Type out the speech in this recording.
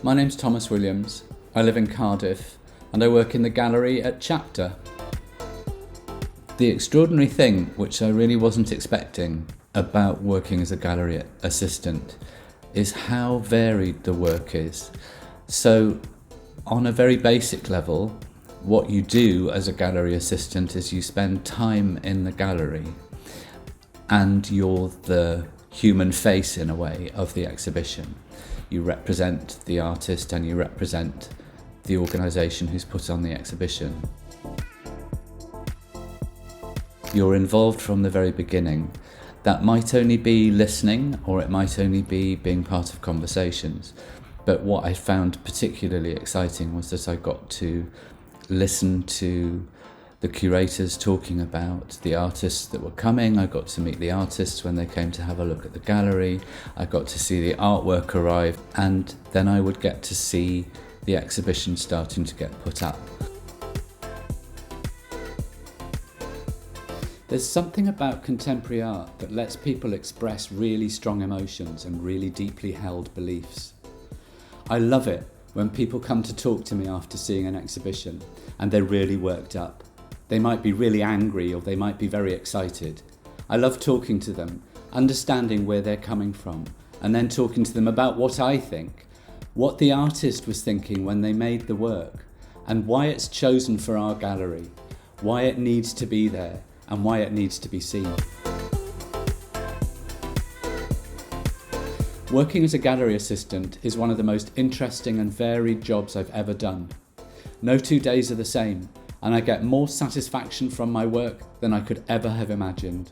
My name's Thomas Williams, I live in Cardiff and I work in the gallery at Chapter. The extraordinary thing, which I really wasn't expecting about working as a gallery assistant, is how varied the work is. So on a very basic level, what you do as a gallery assistant is you spend time in the gallery and you're the human face, in a way, of the exhibition. You represent the artist and you represent the organisation who's put on the exhibition. You're involved from the very beginning. That might only be listening, or it might only be being part of conversations. But what I found particularly exciting was that I got to listen to the curators talking about the artists that were coming. I got to meet the artists when they came to have a look at the gallery. I got to see the artwork arrive, and then I would get to see the exhibition starting to get put up. There's something about contemporary art that lets people express really strong emotions and really deeply held beliefs. I love it when people come to talk to me after seeing an exhibition and they're really worked up. They might be really angry or they might be very excited. I love talking to them, understanding where they're coming from, and then talking to them about what I think, what the artist was thinking when they made the work, and why it's chosen for our gallery, why it needs to be there, and why it needs to be seen. Working as a gallery assistant is one of the most interesting and varied jobs I've ever done. No 2 days are the same, and I get more satisfaction from my work than I could ever have imagined.